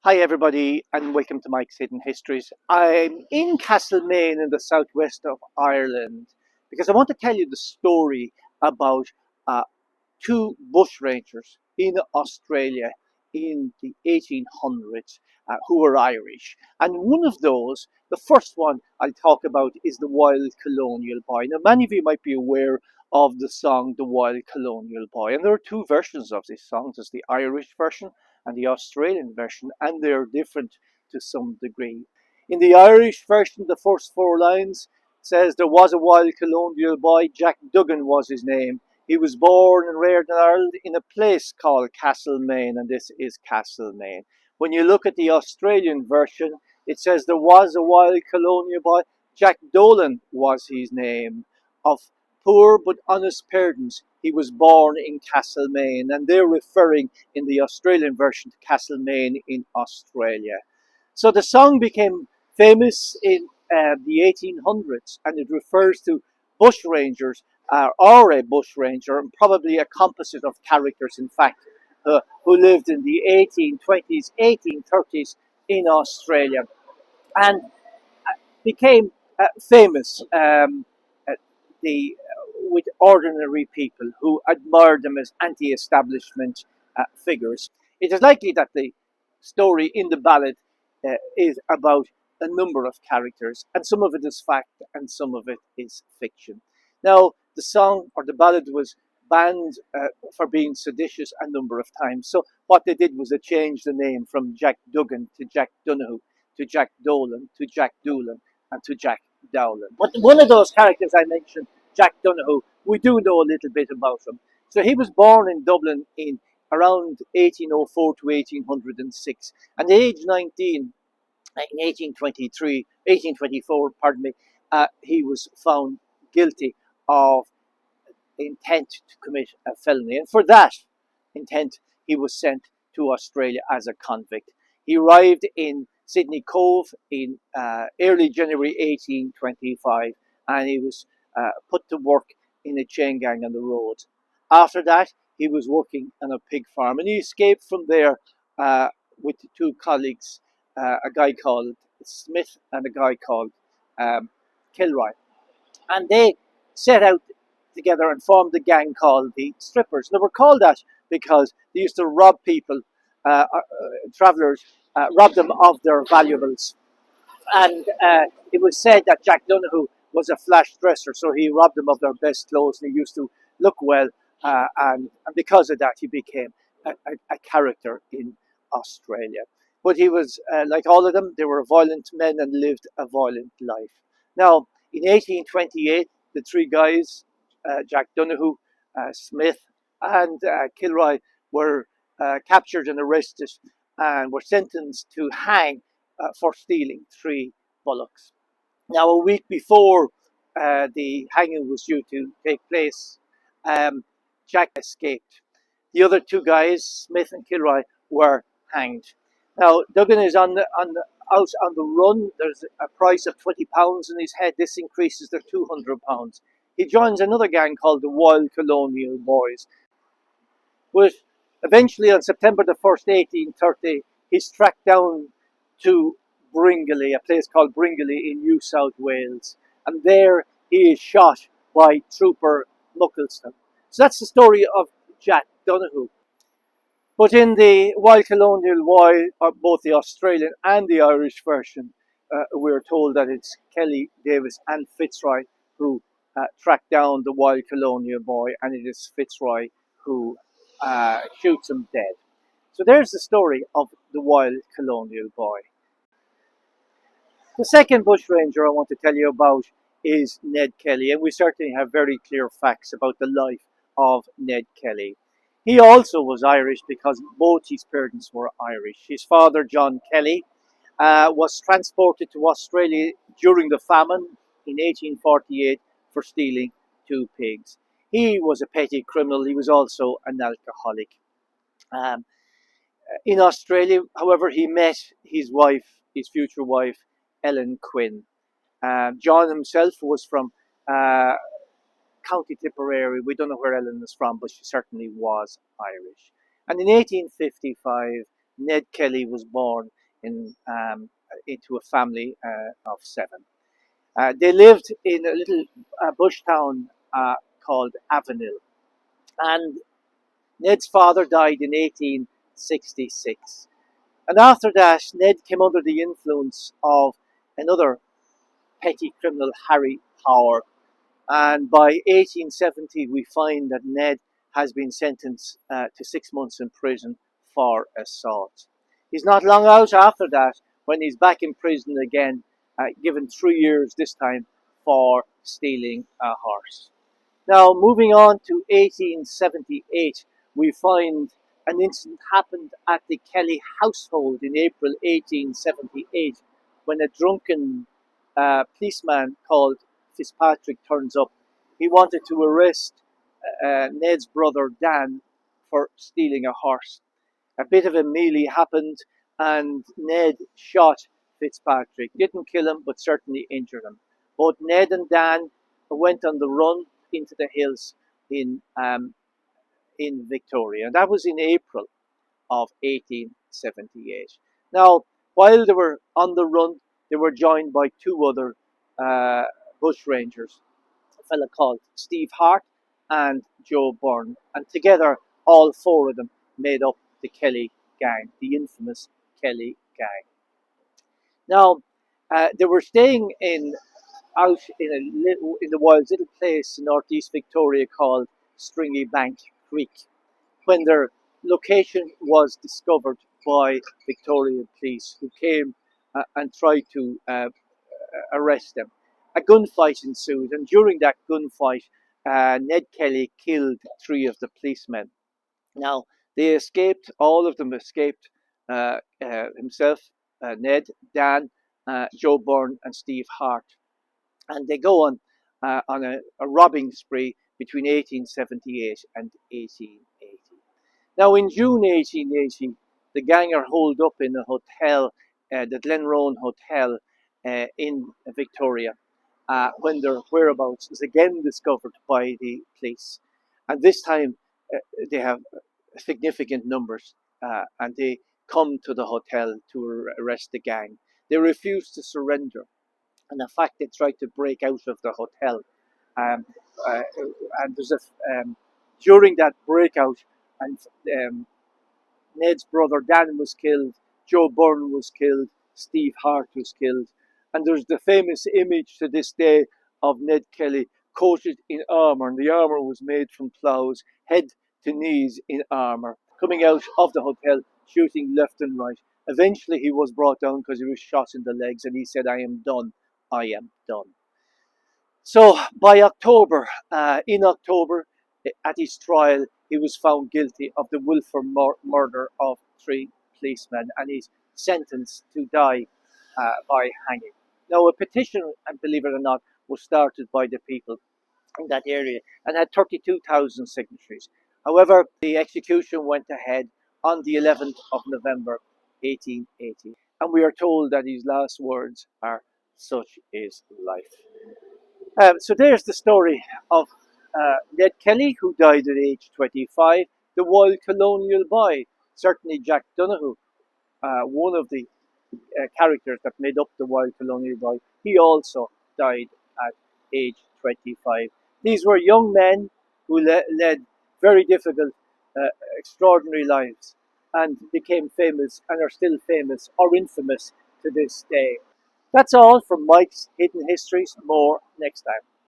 Hi everybody and welcome to Mike's Hidden Histories. I'm in Castlemaine in the southwest of Ireland because I want to tell you the story about uh, two bushrangers in Australia in the 1800s who were Irish. And one of those, the first one I'll talk about is the Wild Colonial Boy. Now many of you might be aware of the song The Wild Colonial Boy, and there are two versions of this song. There's the Irish version and the Australian version, and they're different to some degree. In the Irish version, the first four lines says there was a wild colonial boy, Jack Duggan was his name. He was born and reared in Ireland in a place called Castlemaine, and this is Castlemaine. When you look at the Australian version, it says there was a wild colonial boy, Jack Dolan was his name, of poor but honest parents. He was born in Castlemaine, and they're referring in the Australian version to Castlemaine in Australia. So the song became famous in the 1800s, and it refers to bushrangers or a bushranger, and probably a composite of characters, in fact, who lived in the 1820s, 1830s in Australia, and became famous uh, the with ordinary people who admired them as anti-establishment figures. It is likely that the story in the ballad is about a number of characters, and some of it is fact and some of it is fiction. Now, the song or the ballad was banned for being seditious a number of times. So what they did was they changed the name from Jack Duggan to Jack Donoghue to Jack Dolan to Jack Doolan and to Jack Dowland. But one of those characters I mentioned, Jack Donoghue, we do know a little bit about him. So he was born in Dublin in around 1804 to 1806. And at age 19, in 1823, 1824, pardon me, he was found guilty of intent to commit a felony. And for that intent, he was sent to Australia as a convict. He arrived in Sydney Cove in early January 1825, and he was put to work in a chain gang on the roads. After that, he was working on a pig farm, and he escaped from there with two colleagues, a guy called Smith and a guy called Kilroy. And they set out together and formed a gang called the Strippers. They were called that because they used to rob people, travellers, rob them of their valuables. And it was said that Jack Donoghue was a flash dresser, so he robbed them of their best clothes, and he used to look well, and because of that, he became a character in Australia. But he was, like all of them, they were violent men and lived a violent life. Now, in 1828, the three guys, Jack Donoghue, Smith, and Kilroy, were captured and arrested and were sentenced to hang for stealing three bullocks. Now, a week before the hanging was due to take place, Jack escaped. The other two guys, Smith and Kilroy, were hanged. Now, Duggan is out on the run. There's a price of £20 in his head. This increases to £200. He joins another gang called the Wild Colonial Boys. But eventually, on September the 1st, 1830, he's tracked down to Bringelly, a place called Bringelly in New South Wales. And there he is shot by Trooper Muckleston. So that's the story of Jack Donoghue. But in the Wild Colonial Boy, both the Australian and the Irish version, we're told that it's Kelly, Davis and Fitzroy who track down the Wild Colonial Boy, and it is Fitzroy who shoots him dead. So there's the story of the Wild Colonial Boy. The second bushranger I want to tell you about is Ned Kelly, and we certainly have very clear facts about the life of Ned Kelly. He also was Irish because both his parents were Irish. His father, John Kelly, was transported to Australia during the famine in 1848 for stealing two pigs. He was a petty criminal. He was also an alcoholic. Um, in Australia, however, he met his wife, his future wife, Ellen Quinn. John himself was from County Tipperary. We don't know where Ellen is from, but she certainly was Irish. And in 1855, Ned Kelly was born into a family of seven. They lived in a little bush town called Avenel, and Ned's father died in 1866. And after that, Ned came under the influence of another petty criminal, Harry Power. And by 1870, we find that Ned has been sentenced to 6 months in prison for assault. He's not long out after that when he's back in prison again, given 3 years this time for stealing a horse. Now, moving on to 1878, we find an incident happened at the Kelly household in April 1878 when a drunken policeman called Fitzpatrick turns up. He wanted to arrest Ned's brother Dan for stealing a horse. A bit of a melee happened, and Ned shot Fitzpatrick. Didn't kill him, but certainly injured him. Both Ned and Dan went on the run into the hills in Victoria. And that was in April of 1878. Now, while they were on the run, they were joined by two other uh, bush rangers, a fellow called Steve Hart and Joe Byrne. And together, all four of them made up the Kelly gang, the infamous Kelly gang. Now, they were staying out in a little in the wilds, little place in northeast Victoria called Stringy Bank Creek, when their location was discovered by Victorian police, who came and tried to arrest them. A gunfight ensued, and during that gunfight, Ned Kelly killed three of the policemen. Now, they escaped, all of them escaped, himself, Ned, Dan, Joe Byrne, and Steve Hart. And they go on a robbing spree between 1878 and 1880. Now, in June 1880, the gang are holed up in a hotel, the Glenrowan Hotel in Victoria, when their whereabouts is again discovered by the police. And this time, they have significant numbers, and they come to the hotel to arrest the gang. They refuse to surrender, and in fact, they tried to break out of the hotel. Um, uh, and there's during that breakout, and Ned's brother Dan was killed, Joe Byrne was killed, Steve Hart was killed, and there's the famous image to this day of Ned Kelly coated in armour, and the armour was made from ploughs, head to knees in armour, coming out of the hotel, shooting left and right. Eventually, he was brought down because he was shot in the legs, and he said, "I am done. I am done." So by October, in October, at his trial, he was found guilty of the willful murder of three policemen, and he's sentenced to die by hanging. Now, a petition, and believe it or not, was started by the people in that area and had 32,000 signatories. However, the execution went ahead on the 11th of November 1880, and we are told that his last words are, "Such is life." So there's the story of Ned Kelly, who died at age 25, the wild colonial boy. Certainly, Jack Donoghue, one of the characters that made up the wild colonial boy, he also died at age 25. These were young men who led very difficult, extraordinary lives and became famous and are still famous or infamous to this day. That's all from Mike's Hidden Histories. More next time.